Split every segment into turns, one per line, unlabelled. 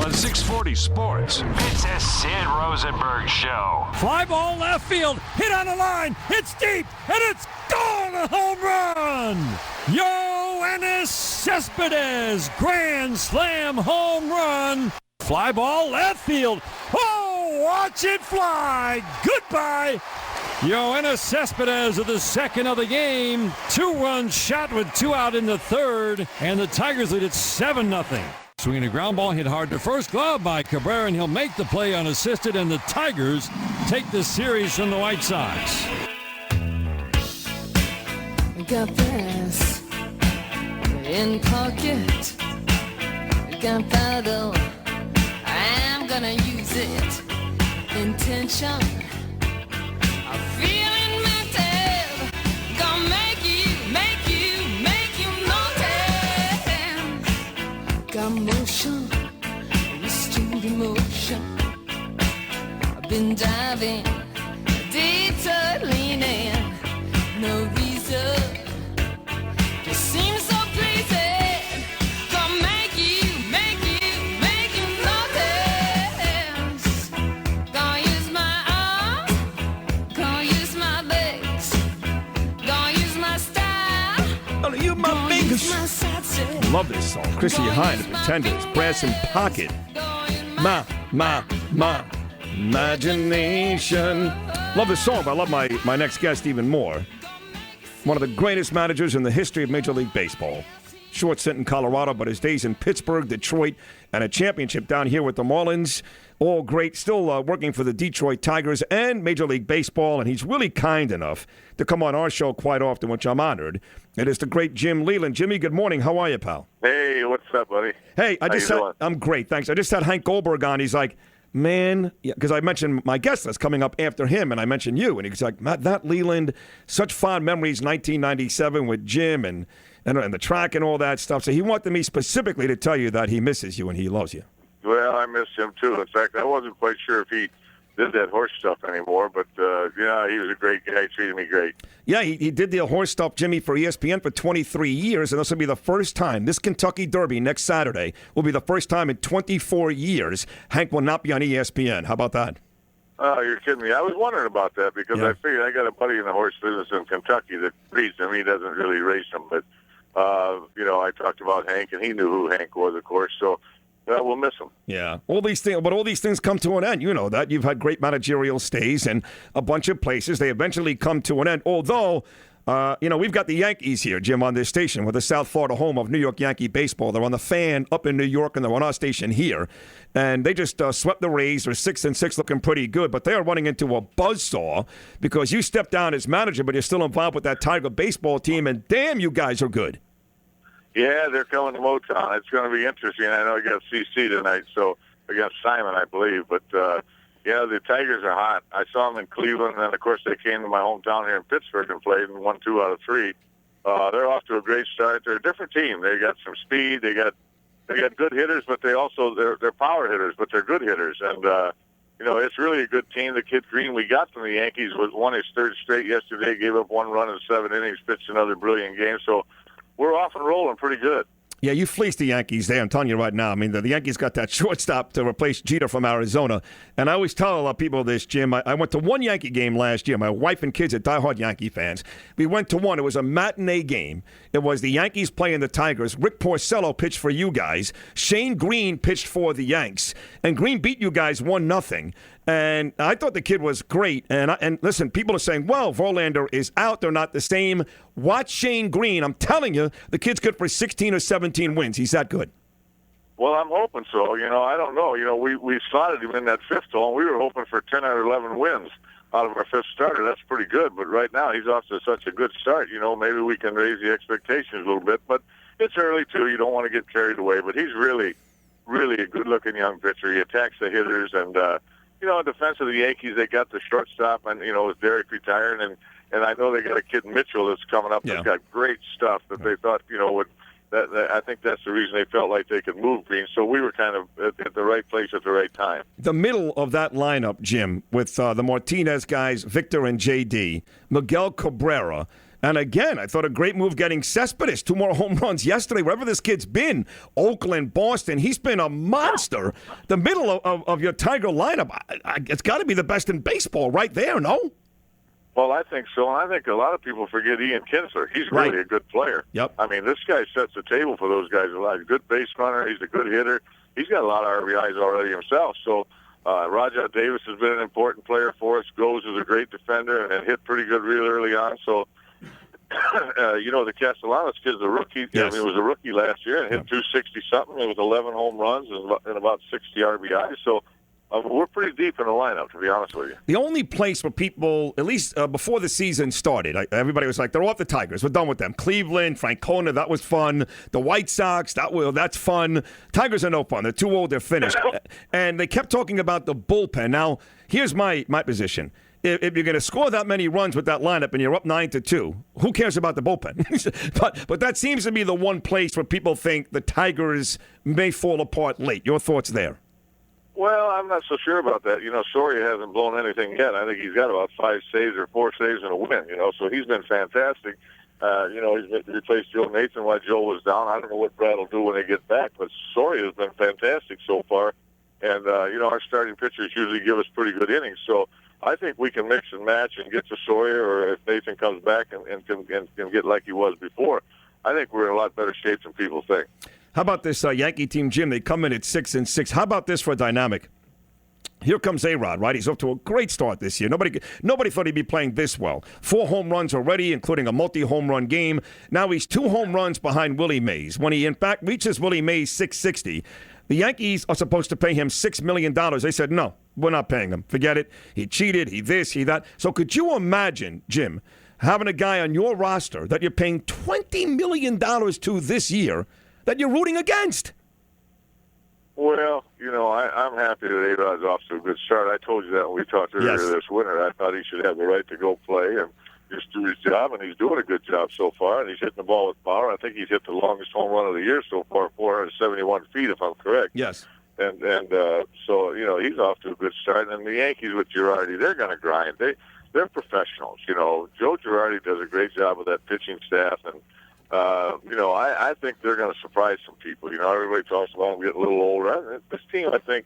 on 640 Sports. It's a Sid Rosenberg Show.
Fly ball left field, hit on the line, it's deep, and it's gone, a home run! Yoenis Cespedes, grand slam home run. Fly ball left field, oh, watch it fly, goodbye! Yoenis Cespedes with the second of the game, 2-run shot with 2 out in the third, and the Tigers lead at 7-0. Swinging a ground ball hit hard to first, glove by Cabrera, and he'll make the play unassisted, and the Tigers take the series from the White Sox.
Got this in pocket, got paddle, I'm gonna use it, intention, I'm feeling mental, gonna make you notice, got motion, restored emotion, I've been diving, detour leaning, no reason. It seems so pleasing. Gonna make you notice. Gonna use my arms, gonna use my legs, gonna use my style.
Gonna use my fingers. Love this song. Chrissy Hine, The Pretenders, Brass in Pocket. My imagination. Love this song, but I love my next guest even more. One of the greatest managers in the history of Major League Baseball. Short stint in Colorado, but his days in Pittsburgh, Detroit, and a championship down here with the Marlins. All great. Still working for the Detroit Tigers and Major League Baseball, and he's really kind enough to come on our show quite often, which I'm honored. It is the great Jim Leland. Jimmy, good morning. How are you, pal?
Hey, what's up, buddy?
Hey, I'm great, thanks. I just had Hank Goldberg on. He's like, man, because I mentioned my guest that's coming up after him, and I mentioned you, and he's like, Matt, that Leland, such fond memories, 1997 with Jim and the track and all that stuff. So he wanted me specifically to tell you that he misses you and he loves you.
Well, I miss him too. In fact, I wasn't quite sure if he did that horse stuff anymore, but yeah, he was a great guy. He treated me great. Yeah,
he did the horse stuff, Jimmy, for ESPN for 23 years, and this will be the first time. This Kentucky Derby next Saturday will be the first time in 24 years Hank will not be on ESPN. How about that?
Oh, you're kidding me. I was wondering about that because I figured I got a buddy in the horse business in Kentucky that breeds him. He doesn't really race them, but, I talked about Hank, and he knew who Hank was, of course, so we'll miss him.
Yeah. All these things come to an end. You know that. You've had great managerial stays in a bunch of places. They eventually come to an end. Although, we've got the Yankees here, Jim, on this station. We're the South Florida home of New York Yankee baseball. They're on the Fan up in New York, and they're on our station here. And they just swept the Rays. They're 6-6, looking pretty good. But they are running into a buzzsaw because you stepped down as manager, but you're still involved with that Tiger baseball team. And damn, you guys are good.
Yeah, they're coming to Motown. It's going to be interesting. I know I got CC tonight, so against Simon, I believe. But, the Tigers are hot. I saw them in Cleveland, and then, of course, they came to my hometown here in Pittsburgh and played and won 2 out of 3. They're off to a great start. They're a different team. They got some speed. They got good hitters, but they're power hitters, but they're good hitters. And, it's really a good team. The kid Green we got from the Yankees won his 3rd straight yesterday, gave up 1 run in 7 innings, pitched another brilliant game. So, we're off and rolling pretty good.
Yeah, you fleeced the Yankees there. I'm telling you right now. I mean, the Yankees got that shortstop to replace Jeter from Arizona. And I always tell a lot of people this, Jim. I went to one Yankee game last year. My wife and kids are diehard Yankee fans. We went to one. It was a matinee game. It was the Yankees playing the Tigers. Rick Porcello pitched for you guys. Shane Green pitched for the Yanks. And Green beat you guys 1-0. And I thought the kid was great. And listen, people are saying, well, Verlander is out. They're not the same. Watch Shane Green. I'm telling you, the kid's good for 16 or 17 wins. He's that good.
Well, I'm hoping so. I don't know. We slotted him in that 5th hole, and we were hoping for 10 or 11 wins out of our 5th starter. That's pretty good. But right now, he's off to such a good start. Maybe we can raise the expectations a little bit. But it's early, too. You don't want to get carried away. But he's really, really a good-looking young pitcher. He attacks the hitters, and in defense of the Yankees, they got the shortstop, and with Derek retiring, and I know they got a kid Mitchell that's coming up that's got great stuff that they thought would. I think that's the reason they felt like they could move Green. So we were kind of at the right place at the right time.
The middle of that lineup, Jim, with the Martinez guys, Victor and J.D., Miguel Cabrera, And again, I thought a great move getting Cespedes. 2 more home runs yesterday. Wherever this kid's been, Oakland, Boston, he's been a monster. The middle of your Tiger lineup, it's got to be the best in baseball right there, no?
Well, I think so. And I think a lot of people forget Ian Kinsler. He's really a good player.
Yep.
I mean, this guy sets the table for those guys a lot. He's a good base runner. He's a good hitter. He's got a lot of RBIs already himself. So Rajat Davis has been an important player for us. Goes as a great defender and hit pretty good real early on. So, the Castellanos kid's a rookie.
Yes.
I mean, he was a rookie last year and hit 260-something. It was 11 home runs and about 60 RBIs. So, we're pretty deep in the lineup, to be honest with you.
The only place where people, at least before the season started, everybody was like, they're off the Tigers. We're done with them. Cleveland, Francona, that was fun. The White Sox, that's fun. Tigers are no fun. They're too old. They're finished. And they kept talking about the bullpen. Now, here's my position. If you're going to score that many runs with that lineup and you're up 9-2, who cares about the bullpen? but that seems to be the one place where people think the Tigers may fall apart late. Your thoughts there?
Well, I'm not so sure about that. Soria hasn't blown anything yet. I think he's got about 5 saves or 4 saves and a win, so he's been fantastic. He's replaced Joe Nathan while Joe was down. I don't know what Brad will do when they get back, but Soria has been fantastic so far. And, our starting pitchers usually give us pretty good innings. So I think we can mix and match and get to Soria, or if Nathan comes back and can get like he was before, I think we're in a lot better shape than people think.
How about this Yankee team, Jim? They come in at 6-6. How about this for a dynamic? Here comes A-Rod, right? He's off to a great start this year. Nobody thought he'd be playing this well. 4 home runs already, including a multi-home run game. Now he's 2 home runs behind Willie Mays. When he, in fact, reaches Willie Mays' 660, the Yankees are supposed to pay him $6 million. They said, no, we're not paying him. Forget it. He cheated. He this, he that. So could you imagine, Jim, having a guy on your roster that you're paying $20 million to this year that you're rooting against?
Well, I'm happy that A-Rod's off to a good start. I told you that when we talked earlier this winter. I thought he should have the right to go play and just do his job, and he's doing a good job so far, and he's hitting the ball with power. I think he's hit the longest home run of the year so far, 471 feet, if I'm correct.
Yes.
And so, he's off to a good start. And the Yankees with Girardi, they're going to grind. They're professionals. Joe Girardi does a great job with that pitching staff, and I think they're going to surprise some people. Everybody talks about them getting a little older. This team, I think,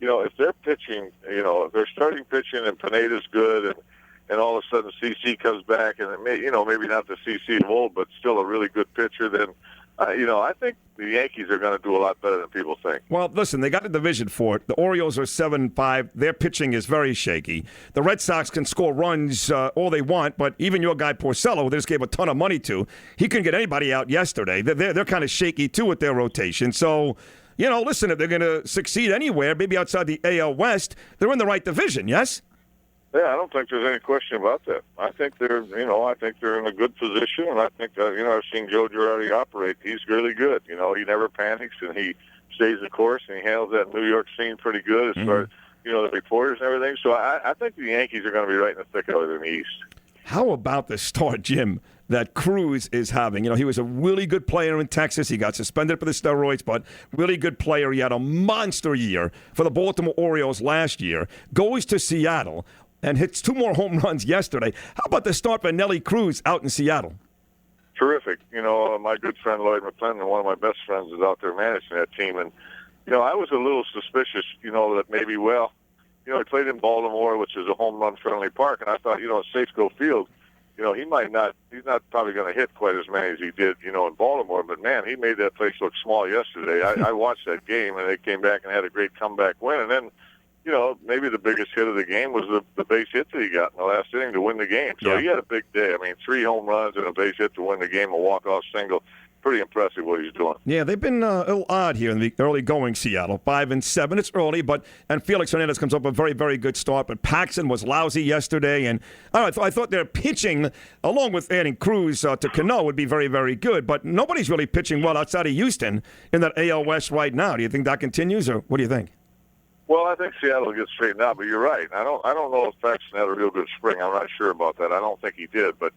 if they're pitching, if they're starting pitching and Pineda's good and all of a sudden CC comes back and, maybe not the CC of old, but still a really good pitcher, then, I think the Yankees are going to do a lot better than people think.
Well, listen, they got the division for it. The Orioles are 7-5. Their pitching is very shaky. The Red Sox can score runs all they want, but even your guy Porcello, they just gave a ton of money to, he couldn't get anybody out yesterday. They're kind of shaky, too, with their rotation. So, listen, if they're going to succeed anywhere, maybe outside the AL West, they're in the right division, yes?
Yeah, I don't think there's any question about that. I think they're in a good position, and I think, I've seen Joe Girardi operate. He's really good. He never panics, and he stays the course, and he handles that New York scene pretty good as far as, the reporters and everything. So I think the Yankees are going to be right in the thick of it in the East.
How about the start, Jim, that Cruz is having? He was a really good player in Texas. He got suspended for the steroids, but really good player. He had a monster year for the Baltimore Orioles last year. Goes to Seattle and hits 2 more home runs yesterday. How about the start for Nelly Cruz out in Seattle?
Terrific. My good friend Lloyd McClendon, one of my best friends, is out there managing that team. And, I was a little suspicious, that maybe, he played in Baltimore, which is a home run-friendly park, and I thought, at Safeco Field, he's not probably going to hit quite as many as he did, in Baltimore. But, man, he made that place look small yesterday. I watched that game, and they came back and had a great comeback win. And then, maybe the biggest hit of the game was the base hit that he got in the last inning to win the game. So he had a big day. 3 home runs and a base hit to win the game, a walk-off single. Pretty impressive what he's doing.
Yeah, they've been a little odd here in the early going, Seattle. 5-7. It's early, and Felix Hernandez comes up with a very, very good start. But Paxton was lousy yesterday, and I thought their pitching, along with adding Cruz to Cano, would be very, very good. But nobody's really pitching well outside of Houston in that AL West right now. Do you think that continues, or what do you think?
Well, I think Seattle will get straightened out, but you're right. I don't know if Paxton had a real good spring. I'm not sure about that. I don't think he did, but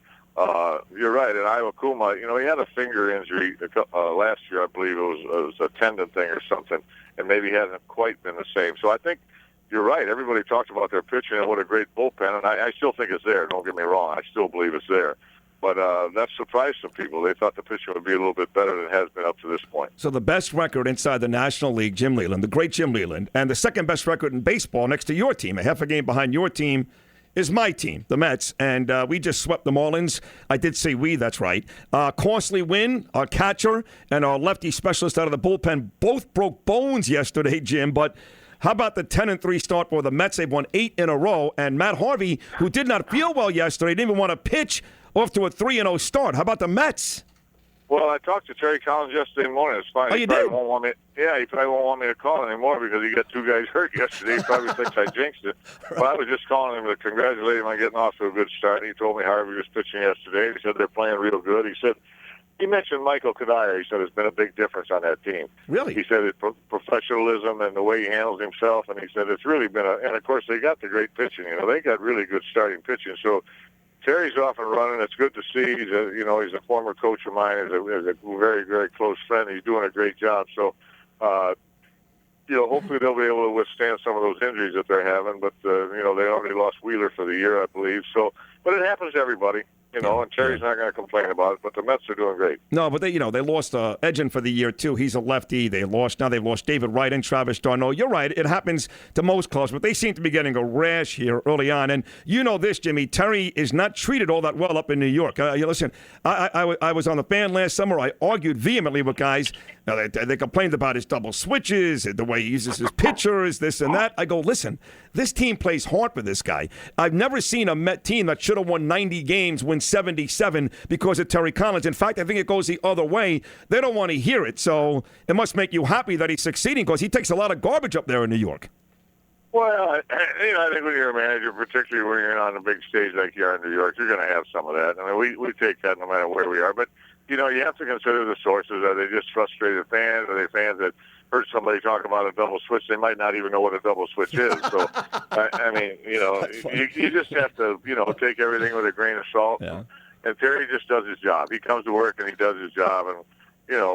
you're right. And Iwakuma, he had a finger injury last year. I believe it was a tendon thing or something, and maybe hasn't quite been the same. So I think you're right. Everybody talked about their pitching and what a great bullpen, and I still think it's there. Don't get me wrong. I still believe it's there. But that surprised some people. They thought the pitching would be a little bit better than it has been up to this point.
So the best record inside the National League, Jim Leland, the great Jim Leland, and the second best record in baseball next to your team, a half a game behind your team, is my team, the Mets. And we just swept the Marlins. I did say we, that's right. Costly win. Our catcher and our lefty specialist out of the bullpen both broke bones yesterday, Jim. But how about the 10-3 start for the Mets? They've won 8 in a row. And Matt Harvey, who did not feel well yesterday, didn't even want to pitch, off to a 3-0 start. How about the Mets?
Well, I talked to Terry Collins yesterday morning. It's fine.
Oh, you did?
He probably won't want me to call anymore because he got 2 guys hurt yesterday. He probably thinks I jinxed it. But I was just calling him to congratulate him on getting off to a good start. He told me Harvey was pitching yesterday. He said they're playing real good. He mentioned Michael Kadire. He said it's been a big difference on that team.
Really?
He said it's professionalism and the way he handles himself, and he said it's really been and of course they got the great pitching. They got really good starting pitching. So Terry's off and running. It's good to see. He's a former coach of mine. He's a very, very close friend. He's doing a great job. So, hopefully they'll be able to withstand some of those injuries that they're having. But, they already lost Wheeler for the year, I believe. So, but it happens to everybody. And Terry's not going to complain about it, but the Mets are doing great.
No, but they lost Edgin for the year, too. He's a lefty. They've lost David Wright and Travis Darno. You're right. It happens to most clubs, but they seem to be getting a rash here early on. And you know this, Jimmy. Terry is not treated all that well up in New York. Listen, I was on the fan last summer. I argued vehemently with guys. They complained about his double switches, the way he uses his pitchers, this and that. I go, listen, this team plays hard for this guy. I've never seen a Met team that should have won 90 games win 77 because of Terry Collins. In fact, I think it goes the other way. They don't want to hear it, so it must make you happy that he's succeeding because he takes a lot of garbage up there in New York.
Well, I think when you're a manager, particularly when you're on a big stage like you are in New York, you're going to have some of that. I mean, we take that no matter where we are. But, you have to consider the sources. Are they just frustrated fans? Are they fans that heard somebody talk about a double switch? They might not even know what a double switch is. So, you just have to, take everything with a grain of salt.
Yeah.
And Terry just does his job. He comes to work and he does his job. And,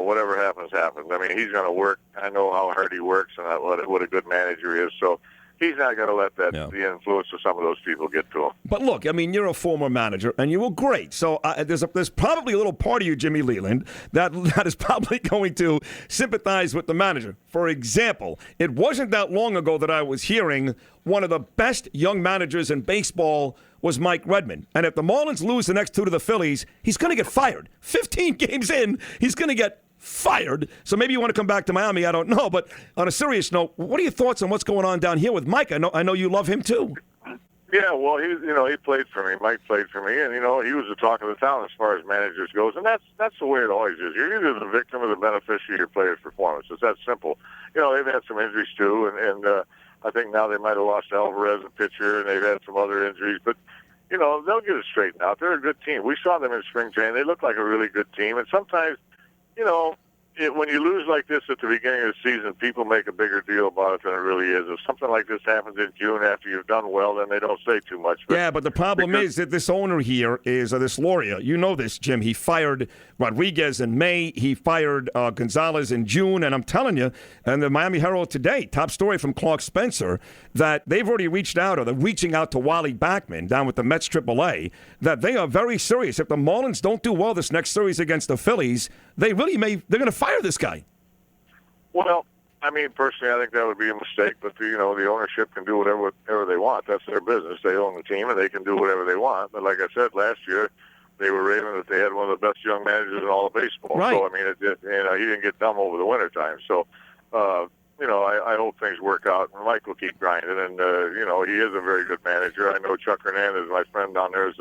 whatever happens, happens. I mean, he's going to work. I know how hard he works and what a good manager is. So, he's not going to let the influence of some of those people get to him.
But look, I mean, you're a former manager, and you were great. So there's probably a little part of you, Jimmy Leland, that is probably going to sympathize with the manager. For example, it wasn't that long ago that I was hearing one of the best young managers in baseball was Mike Redmond. And if the Marlins lose the next 2 to the Phillies, he's going to get fired. 15 games in, he's going to get fired. So maybe you want to come back to Miami. I don't know. But on a serious note, what are your thoughts on what's going on down here with Mike? I know you love him too.
Yeah, well, he played for me. Mike played for me, and he was the talk of the town as far as managers goes. And that's the way it always is. You're either the victim or the beneficiary of your player's performance. It's that simple. They've had some injuries too, and I think now they might have lost Alvarez, a pitcher, and they've had some other injuries, but. They'll get it straightened out. They're a good team. We saw them in spring training. They look like a really good team. And sometimes, when you lose like this at the beginning of the season, people make a bigger deal about it than it really is. If something like this happens in June after you've done well, then they don't say too much.
But the problem is that this owner here is this lawyer. You know this, Jim. He fired Rodriguez in May. He fired Gonzalez in June. And I'm telling you, and the Miami Herald today, top story from Clark Spencer, that they've already reached out, or they're reaching out to Wally Backman down with the Mets AAA, that they are very serious. If the Marlins don't do well this next series against the Phillies, they're going to fire this guy.
Well, I mean, personally, I think that would be a mistake. But the ownership can do whatever they want. That's their business. They own the team, and they can do whatever they want. But like I said last year, they were raving that they had one of the best young managers in all of baseball.
Right.
So I mean, he didn't get dumb over the wintertime. So I hope things work out. And Mike will keep grinding, and he is a very good manager. I know Chuck Hernandez, my friend down there, is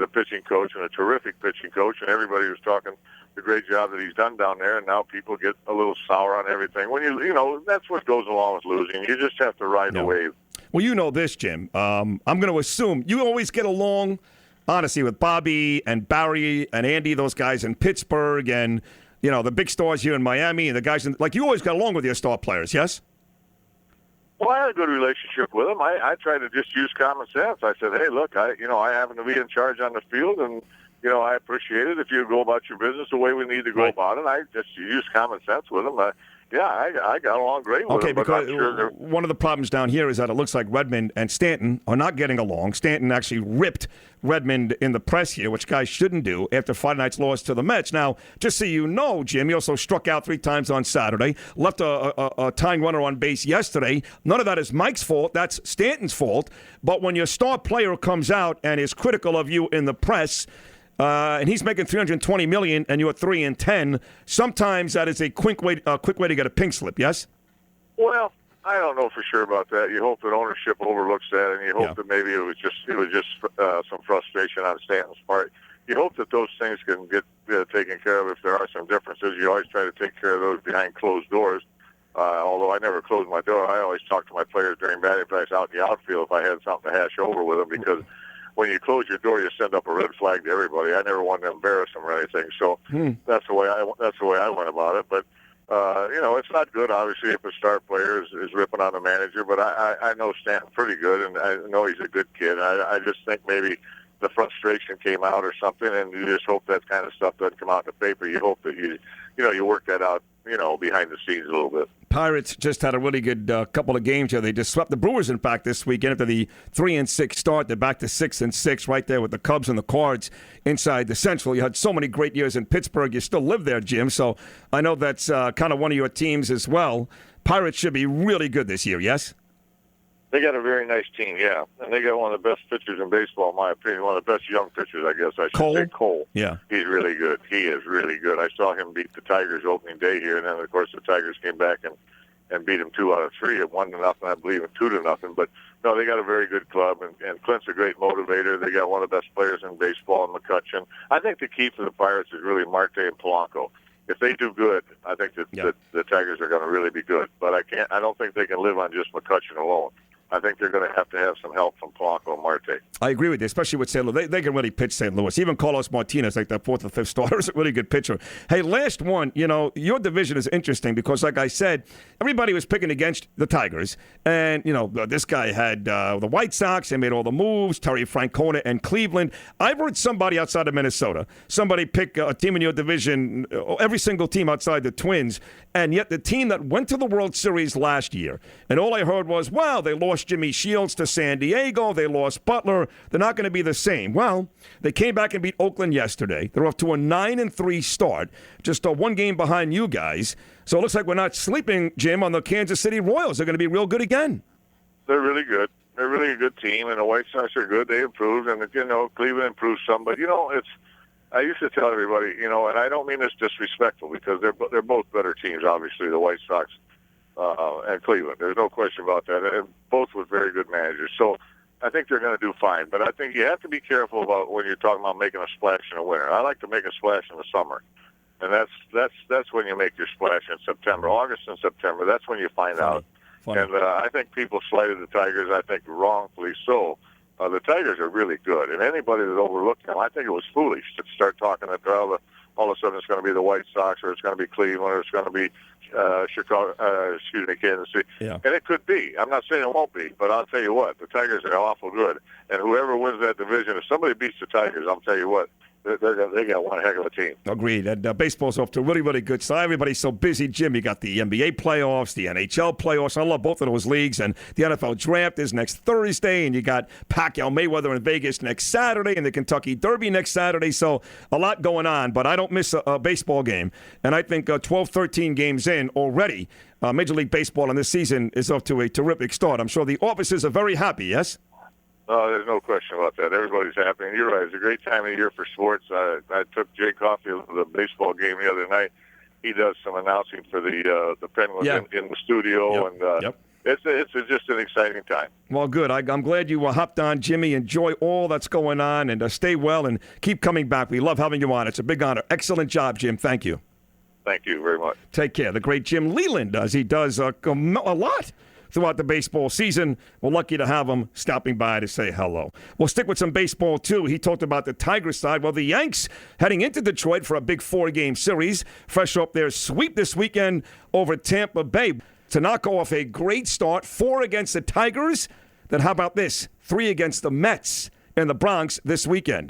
a pitching coach and a terrific pitching coach, and everybody was talking the great job that he's done down there, and now people get a little sour on everything. When that's what goes along with losing. You just have to ride the wave.
Well, you know this, Jim. I'm going to assume you always get along, honestly, with Bobby and Barry and Andy, those guys in Pittsburgh, and the big stars here in Miami, and the guys you always got along with your star players, yes?
Well, I had a good relationship with them. I tried to just use common sense. I said, hey, look, I happen to be in charge on the field, and I appreciate it if you go about your business the way we need to go about it. I just use common sense with them. Yeah, I got along great with
Okay,
him. But
because
I'm sure
one of the problems down here is that it looks like Redmond and Stanton are not getting along. Stanton actually ripped Redmond in the press here, which guys shouldn't do after Friday night's loss to the Mets. Now, just so you know, Jim, he also struck out 3 times on Saturday, left a tying runner on base yesterday. None of that is Mike's fault. That's Stanton's fault. But when your star player comes out and is critical of you in the press, and he's making $320 million, and you're 3-10. Sometimes that is a quick way to get a pink slip. Yes.
Well, I don't know for sure about that. You hope that ownership overlooks that, and you hope that maybe it was just some frustration on Stanton's part. You hope that those things can get taken care of if there are some differences. You always try to take care of those behind closed doors. Although I never close my door, I always talk to my players during batting practice out in the outfield if I had something to hash over with them, because when you close your door, you send up a red flag to everybody. I never wanted to embarrass them or anything, so that's the way I went about it. But it's not good, obviously, if a star player is ripping on the manager. But I know Stanton pretty good, and I know he's a good kid. I just think maybe the frustration came out or something, and you just hope that kind of stuff doesn't come out in the paper. You hope that you work that out, behind the scenes a little bit.
Pirates just had a really good couple of games here. They just swept the Brewers, in fact, this weekend after the 3-6 start. They're back to 6-6 right there with the Cubs and the Cards inside the Central. You had so many great years in Pittsburgh. You still live there, Jim, so I know that's kind of one of your teams as well. Pirates should be really good this year, yes?
They got a very nice team, yeah. And they got one of the best pitchers in baseball, in my opinion. One of the best young pitchers, I guess I should say. Cole.
Yeah.
He's really good. He is really good. I saw him beat the Tigers opening day here, and then, of course, the Tigers came back and beat him 2 out of 3 at 1-0, I believe, and 2-0. But, no, they got a very good club, and Clint's a great motivator. They got one of the best players in baseball in McCutchen. I think the key for the Pirates is really Marte and Polanco. If they do good, I think that the Tigers are going to really be good. But I don't think they can live on just McCutchen alone. I think they're going to have some help from Polanco and Marte. I
agree with you, especially with St. Louis. They can really pitch St. Louis. Even Carlos Martinez, like that 4th or 5th starter, is a really good pitcher. Hey, last one, your division is interesting because, like I said, everybody was picking against the Tigers. And, this guy had the White Sox. They made all the moves, Terry Francona and Cleveland. I've heard somebody outside of Minnesota, somebody pick a team in your division, every single team outside the Twins, and yet the team that went to the World Series last year, and all I heard was, wow, they lost Jimmy Shields to San Diego. They lost Butler. They're not going to be the same. Well, they came back and beat Oakland yesterday. They're off to a 9-3 start, just one game behind you guys. So it looks like we're not sleeping, Jim, on the Kansas City Royals. They're going to be real good again.
They're really good. They're really a good team, and the White Sox are good. They improved, and Cleveland improved some. But I used to tell everybody, and I don't mean this disrespectful because they're both better teams. Obviously, the White Sox and Cleveland. There's no question about that. And both with very good managers. So I think they're going to do fine. But I think you have to be careful about when you're talking about making a splash in the winter. I like to make a splash in the summer. And that's when you make your splash in September. August and September, that's when you find out. Funny. And I think people slighted the Tigers, I think wrongfully so. The Tigers are really good. And anybody that overlooked them, I think it was foolish to start talking that all of a sudden it's going to be the White Sox or it's going to be Cleveland or it's going to be Kansas City. Yeah. And it could be. I'm not saying it won't be, but I'll tell you what, the Tigers are awful good. And whoever wins that division, if somebody beats the Tigers, I'll tell you what, they got one heck of a team.
Agreed. And baseball's off to a really, really good start. Everybody's so busy, Jim. You got the NBA playoffs, the NHL playoffs. I love both of those leagues. And the NFL draft is next Thursday. And you got Pacquiao Mayweather in Vegas next Saturday and the Kentucky Derby next Saturday. So a lot going on. But I don't miss a baseball game. And I think 12, 13 games in already, Major League Baseball in this season is off to a terrific start. I'm sure the offices are very happy, yes?
There's no question about that. Everybody's happy. And you're right. It's a great time of year for sports. I took Jay Caulfield to the baseball game the other night. He does some announcing for the Penguins in the studio.
Yep.
And it's just an exciting time.
Well, good. I'm glad you hopped on, Jimmy. Enjoy all that's going on and stay well and keep coming back. We love having you on. It's a big honor. Excellent job, Jim. Thank you.
Thank you very much.
Take care. The great Jim Leland does. He does a lot throughout the baseball season. We're lucky to have him stopping by to say hello. We'll stick with some baseball, too. He talked about the Tigers side. Well, the Yanks heading into Detroit for a big 4-game series, fresh off their sweep this weekend over Tampa Bay to knock off a great start, 4 against the Tigers. Then how about this? 3 against the Mets in the Bronx this weekend.